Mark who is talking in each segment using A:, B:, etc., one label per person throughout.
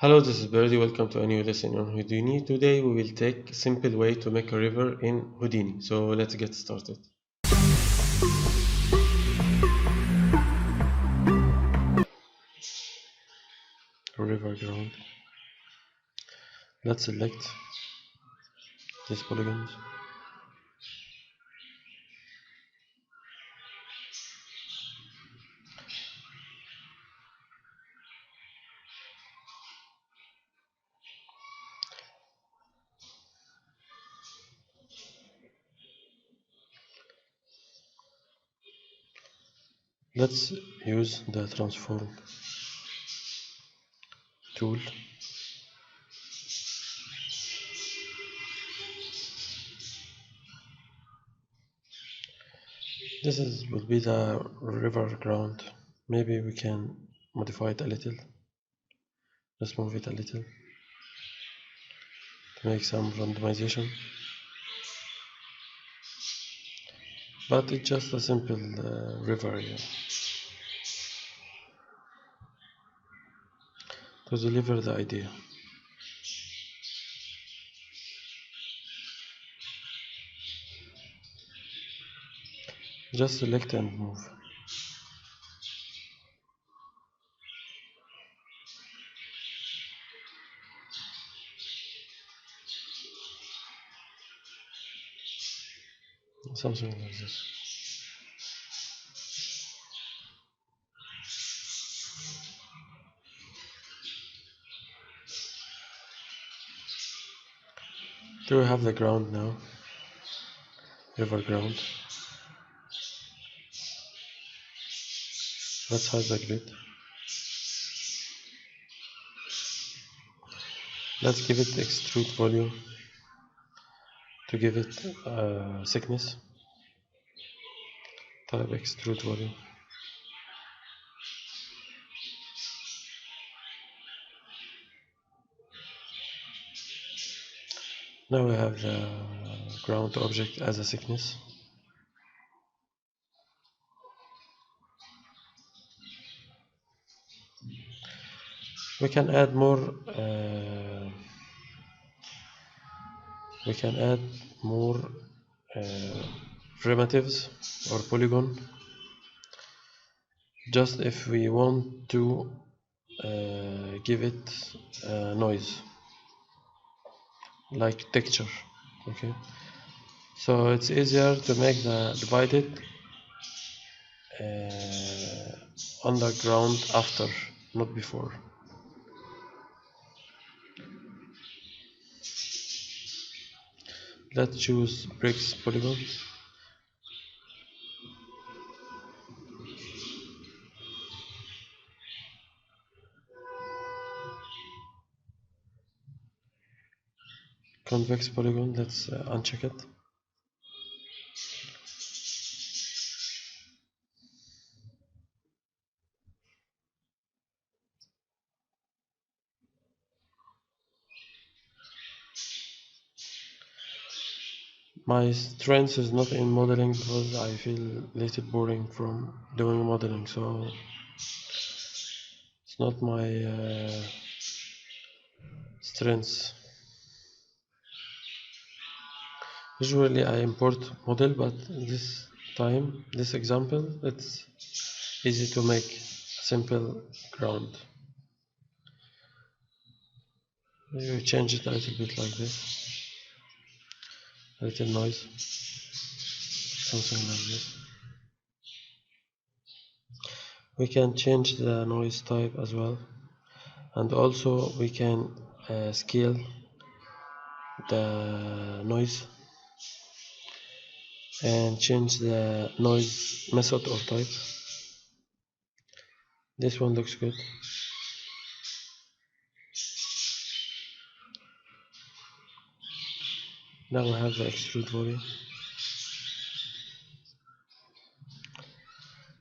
A: Hello, this is Birdy. Welcome to a new lesson on Houdini. Today we will take a simple way to make a river in Houdini. So let's get started. River ground. Let's select these polygons. Let's use the transform tool. Will be the river ground. Maybe we can modify it a little. Let's move it a little to make some randomization. But it's just a simple river to deliver the idea. Just select and move. Something like this. Do we have the ground now? River ground. Let's hide the grid. Let's give it extrude volume to give it thickness. Type extrude volume. Now we have the ground object as a thickness. We can add more. Primitives or polygon. Just if we want to give it noise, like texture. Okay. So it's easier to make the divided on the ground after, not before. Let's choose bricks polygon. Convex polygon, let's uncheck it. My strength is not in modeling because I feel a little boring from doing modeling, so it's not my strength. Usually I import model, but this example, it's easy to make a simple ground. You change it a little bit like this, a little noise, something like this. We can change the noise type as well, and also we can scale the noise and change the noise method or type. This one looks good. Now we have the extrude volume.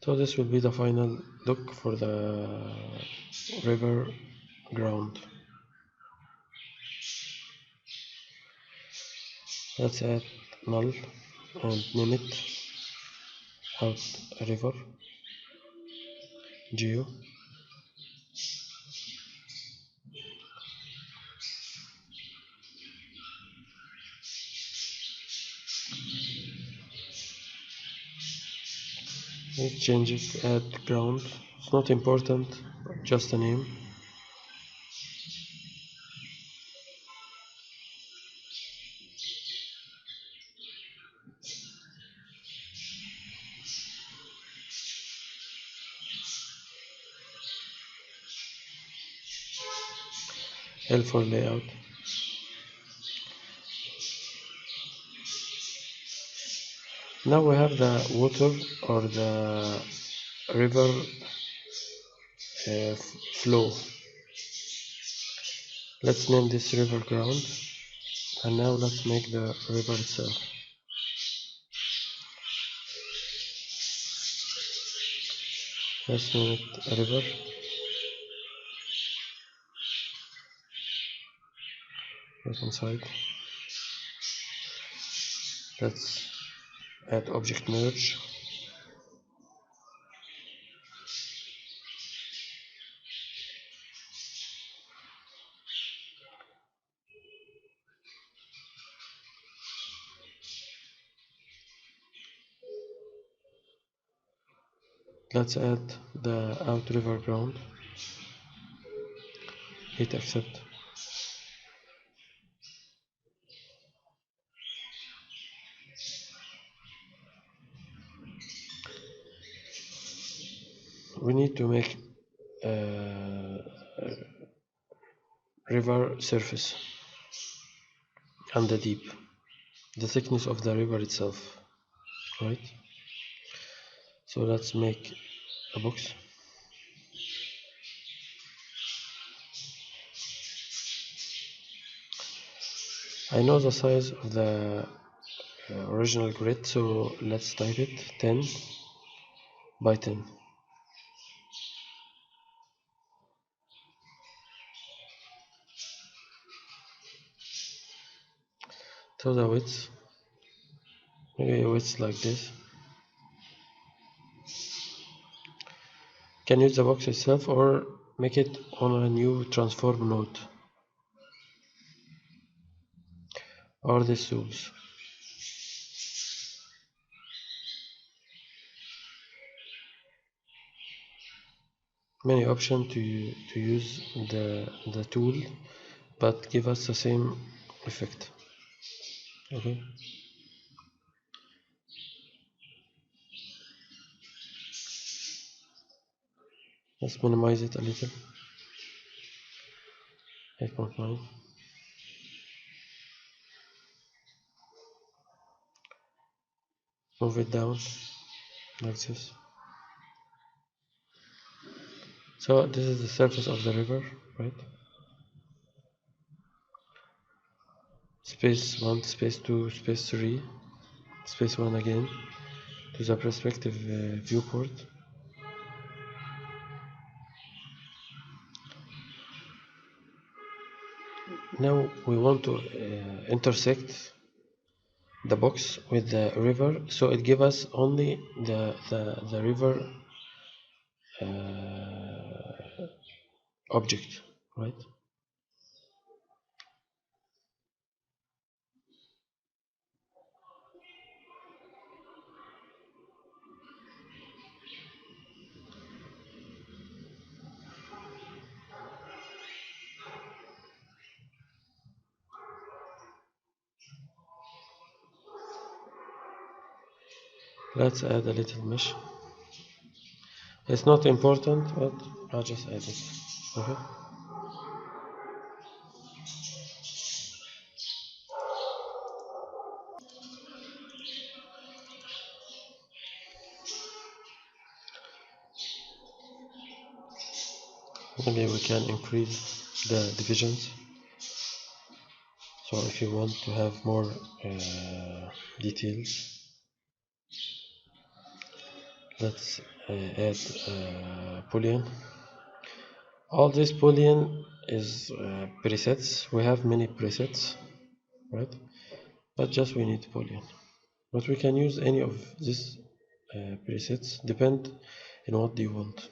A: So this will be the final look for the river ground. Let's add null and name it out river geo. Let's change it, add ground. It's not important, just a name. L for layout. Now we have the water or the river flow. Let's name this river ground, and now let's make the river itself. Let's name it a river. Right inside. Let's add object merge. Let's add the outriver ground. Hit accept. We need to make river surface and the deep, the thickness of the river itself, right? So let's make a box. I know the size of the original grid, so let's type it 10 by 10. So the width, maybe width like this. Can use the box itself or make it on a new transform node or this tools. Many options to use the tool, but give us the same effect. Okay. Let's minimize it a little. 8.9. Move it down like this. So this is the surface of the river, right? Space 1, space 2, space 3, space 1 again to the perspective viewport. Now we want to intersect the box with the river, so it gives us only the river object, right? Let's add a little mesh. It's not important, but I'll just add it. Okay. Maybe we can increase the divisions. So if you want to have more details, let's add boolean. All this boolean is presets. We have many presets, right? But just we need boolean. But we can use any of these presets, depend on what do you want.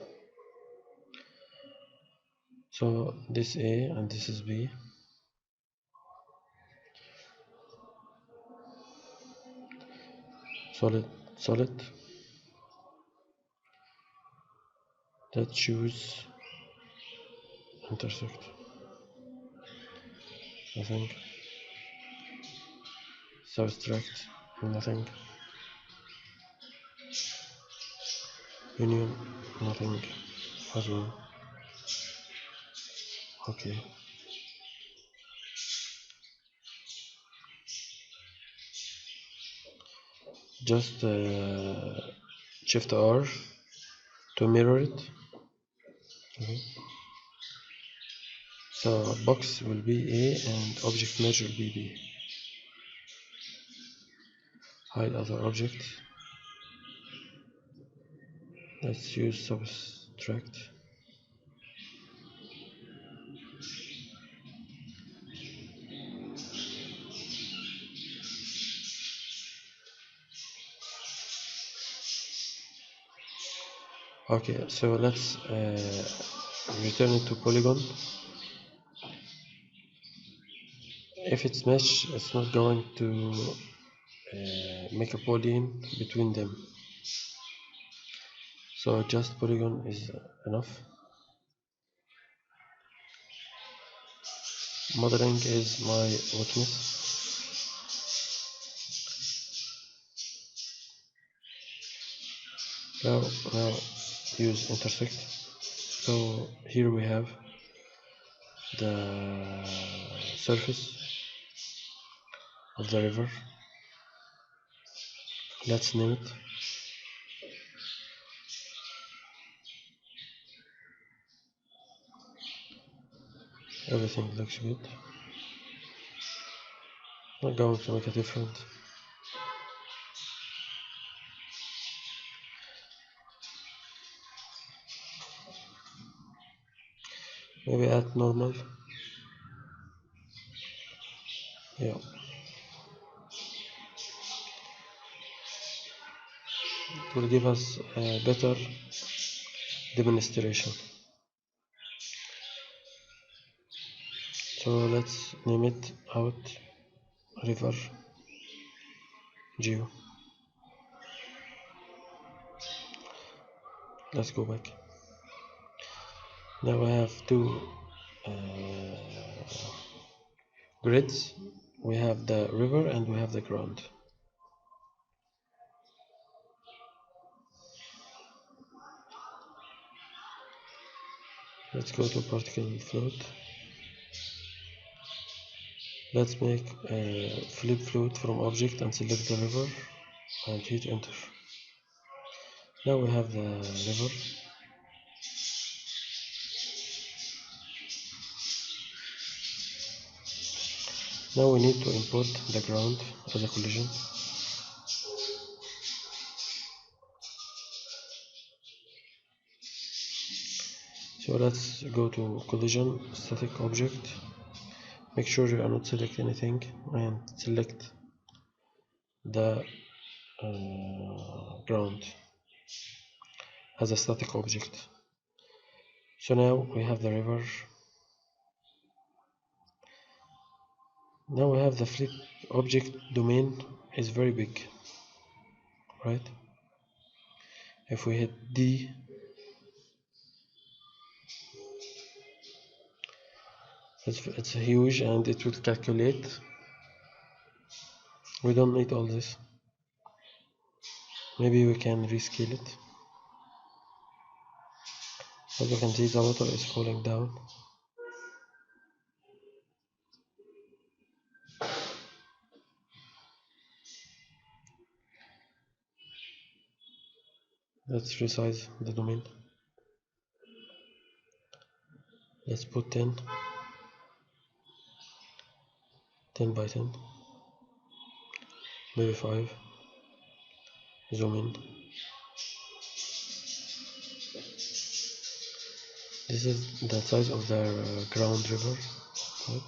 A: So this A and this is B. Solid, solid. Let's choose intersect. Nothing. Subtract. Nothing. Union. Nothing as well. Okay. Just Shift R to mirror it. Okay. So box will be A and object merge will be B. Hide other objects. Let's use subtract. Okay, so let's return it to polygon. If it's mesh, it's not going to make a polygon between them. So just polygon is enough. Modeling is my weakness. Now use intersect. So here we have the surface of the river. Let's name it. Everything looks good. Not going to make a difference. Maybe add normal. Yeah. It will give us a better demonstration. So let's name it out river geo. Let's go back. Now I have two grids. We have the river and we have the ground. Let's go to particle float. Let's make a flip float from object and select the river and hit enter. Now we have the river. Now we need to import the ground as a collision. So let's go to collision, static object. Make sure you are not select anything and select the ground as a static object. So now we have the river. Now we have the flip object domain is very big, right? If we hit D, it's huge and it will calculate. We don't need all this. Maybe we can rescale it. As you can see, the water is falling down. Let's resize the domain. Let's put 10 by 10, maybe 5. Zoom in. This is the size of the ground river. Right?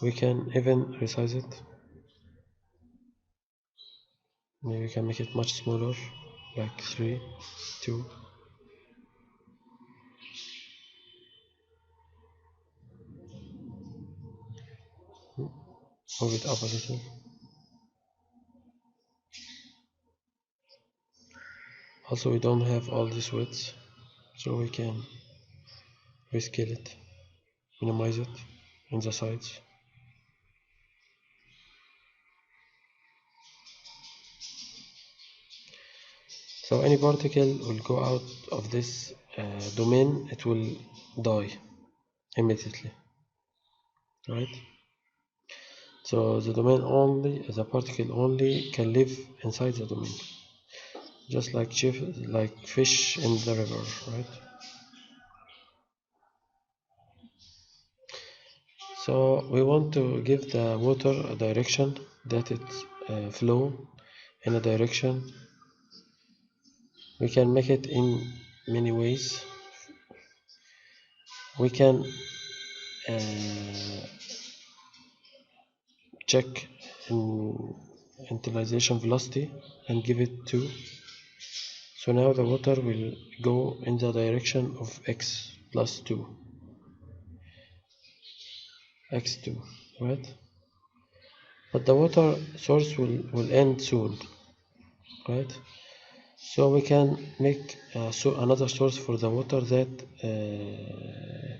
A: We can even resize it. Maybe we can make it much smaller, like 3, 2. Move it up a little. Also, we don't have all this width, so we can rescale it, minimize it in the sides. So any particle will go out of this domain, it will die immediately, right? So the domain only, the particle only can live inside the domain, just like fish in the river, right? So we want to give the water a direction that it flow in a direction. We can make it in many ways. We can uh, check internalization velocity and give it 2. So now the water will go in the direction of x plus 2, x2, right? But the water source will end soon, right? So we can make another source for the water that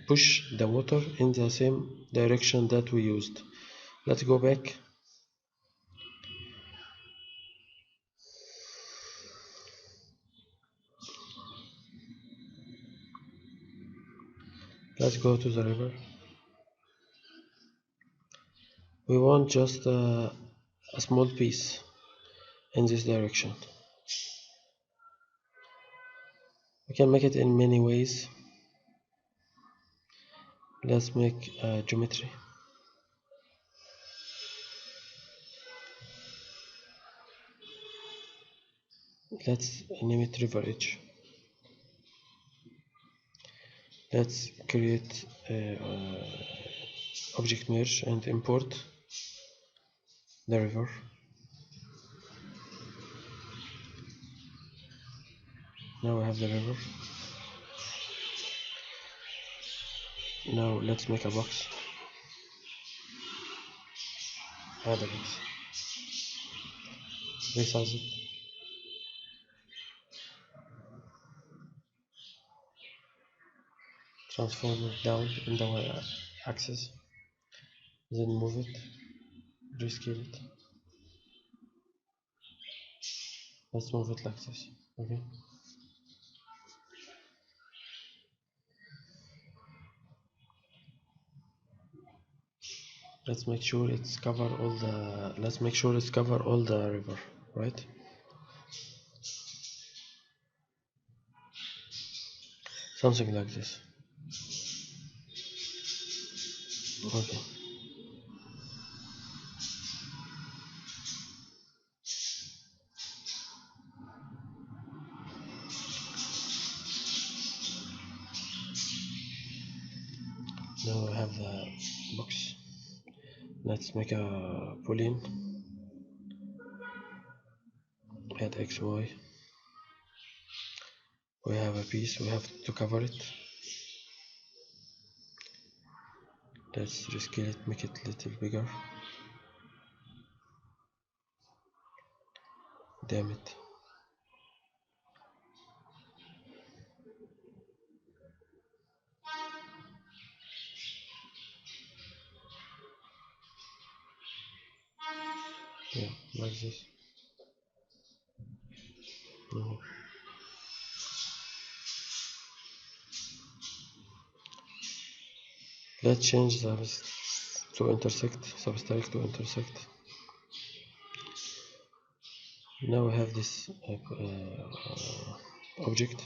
A: push the water in the same direction that we used. Let's go back. Let's go to the river. We want just a small piece in this direction. We can make it in many ways. Let's make geometry. Let's name it river edge. Let's create object merge and import the river. Now we have the river. Now let's make a box. Add a box. Resize it. Transform it down in the y-axis. Then move it. Rescale it. Let's move it like this. Okay. Let's make sure it's cover all the. Let's make sure it's cover all the river, right? Something like this. Okay. Now we have the box. Let's make a boolean. Add xy. We have a piece. We have to cover it. Let's rescale it. Make it a little bigger. Damn it. Yeah, like this. No. Let's change the to intersect, subtract to intersect. Now we have this object.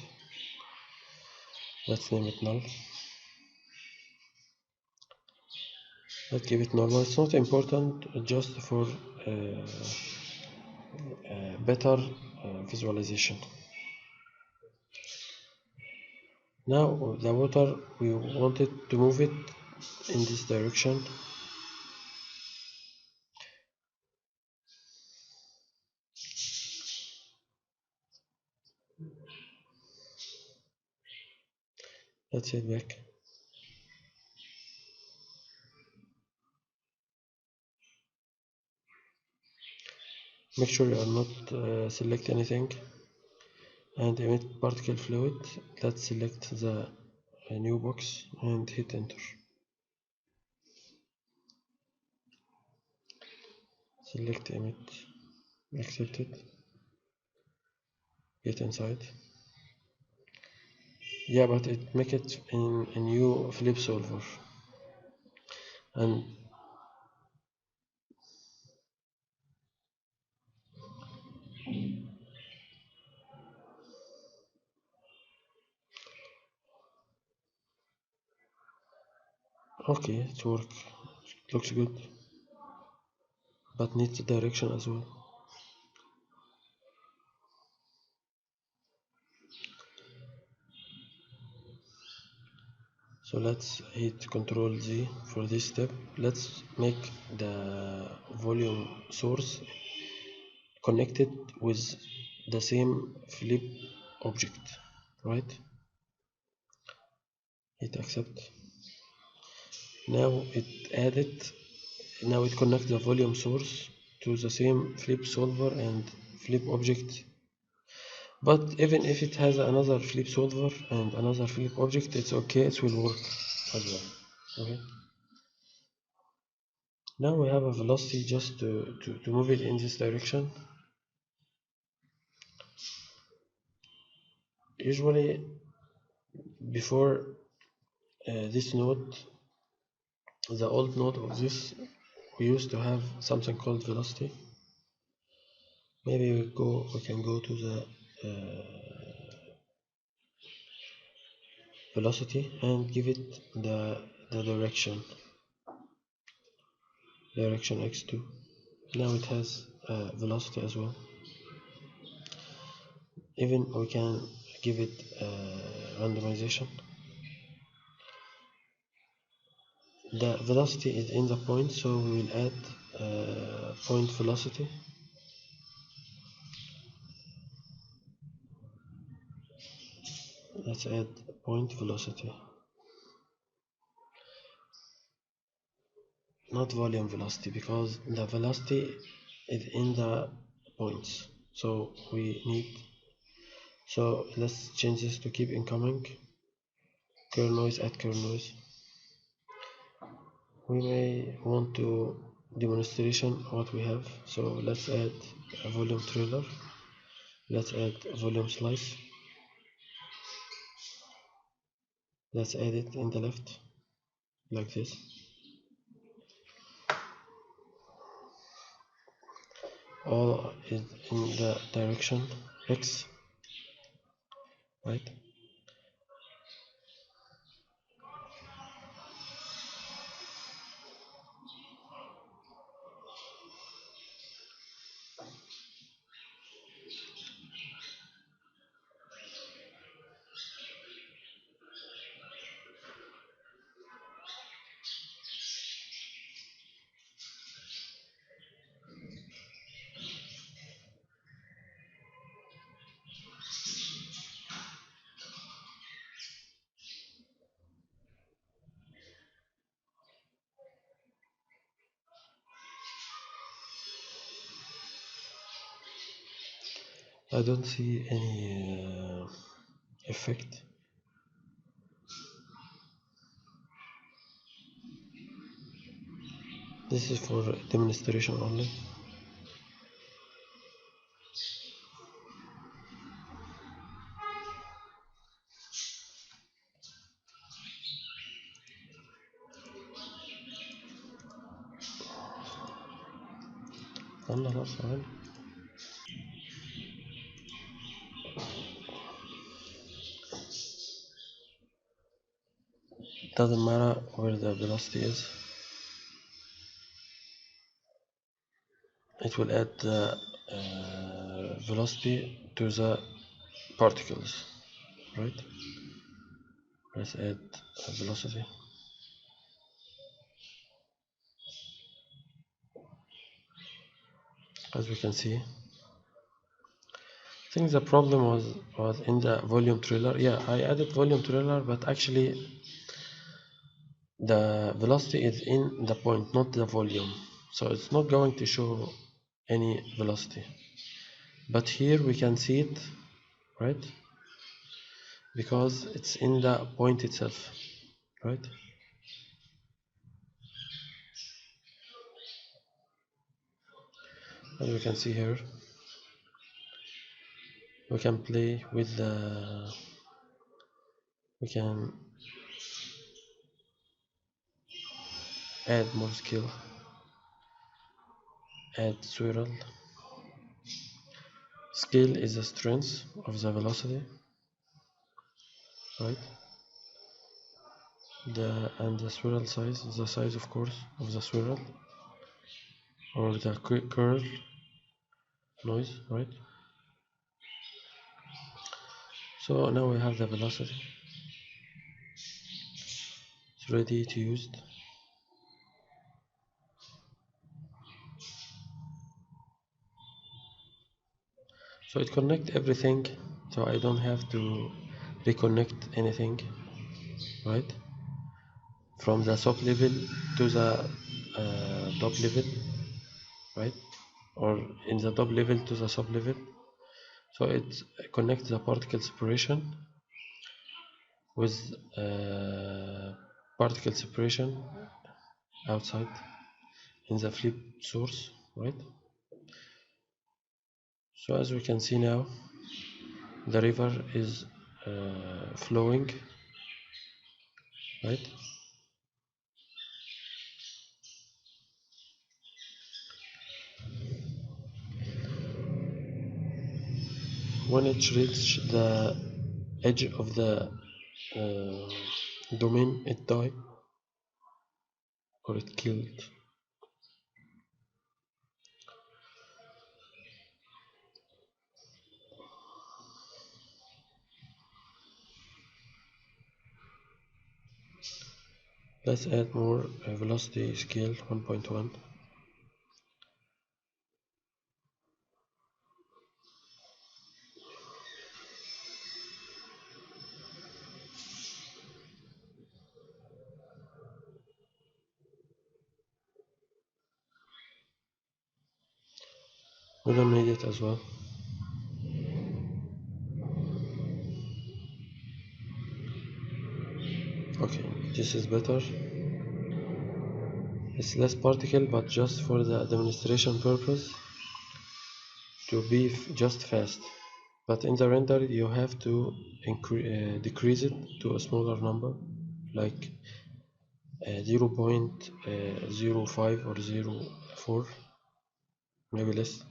A: Let's name it null. Let's give it normal. It's not important, just for better visualization. Now the water, we wanted to move it in this direction. Let's head back. Make sure you are not select anything, and emit particle fluid. Let's select the new box and hit enter. Select emit, accept it, get inside. Yeah, but it make it in a new flip solver. And okay, it works. It looks good, but needs direction as well. So let's hit Control Z for this step. Let's make the volume source connected with the same flip object, right? Hit accept. Now it connects the volume source to the same flip solver and flip object. But even if it has another flip solver and another flip object, it's okay, it will work as well. Okay. Now we have a velocity just to move it in this direction. Usually before this node, the old node of this, we used to have something called velocity. Maybe we can go to the velocity and give it the direction x2. Now it has velocity as well. Even we can give it randomization. The velocity is in the point, so we will add point velocity. Let's add point velocity, not volume velocity, because the velocity is in the points. So let's change this to keep incoming. Curl noise, add curl noise. We may want to demonstration what we have, so let's add a volume trailer. Let's add a volume slice. Let's add it in the left like this. All is in the direction x, right? I don't see any effect. This is for demonstration only. خلاص فعلا. Doesn't matter where the velocity is. It will add the velocity to the particles, right? Let's add velocity. As we can see, I think the problem was in the volume trailer. Yeah, I added volume trailer, but actually the velocity is in the point, not the volume, so it's not going to show any velocity. But here we can see it right? Because it's in the point itself, right? As we can see here, we can play with the, we can add more skill, add swirl. Scale is the strength of the velocity, right? And the swirl size is the size, of course, of the swirl, or the curl noise, right? So now we have the velocity. It's ready to use. So it connect everything, so I don't have to reconnect anything, right? From the sub level to the top level, right? Or in the top level to the sub level. So it connects the particle separation with particle separation outside in the flip source, right? So as we can see now, the river is flowing, right? When it reaches the edge of the domain, it died or it killed. Let's add more velocity scale 1.1. We don't need it as well. Okay, this is better. It's less particle, but just for the demonstration purpose, to be just fast. But in the render, you have to decrease it to a smaller number, like 0.05 or 0.4, maybe less.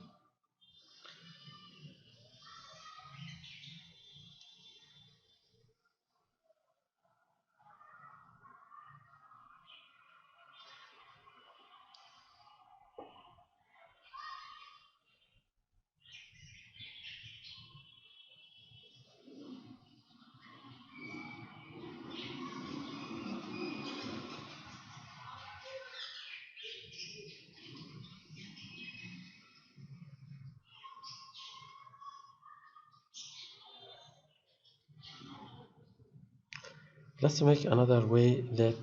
A: Let's make another way that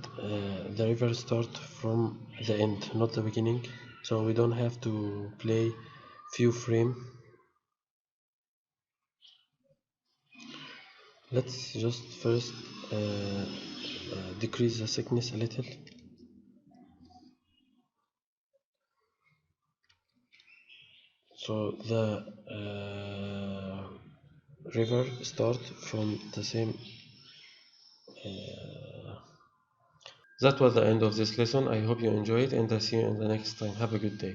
A: the river start from the end, not the beginning, so we don't have to play few frame. Let's just first decrease the thickness a little. So the river start from the same. That was the end of this lesson. I hope you enjoyed, and I see you in the next time. Have a good day.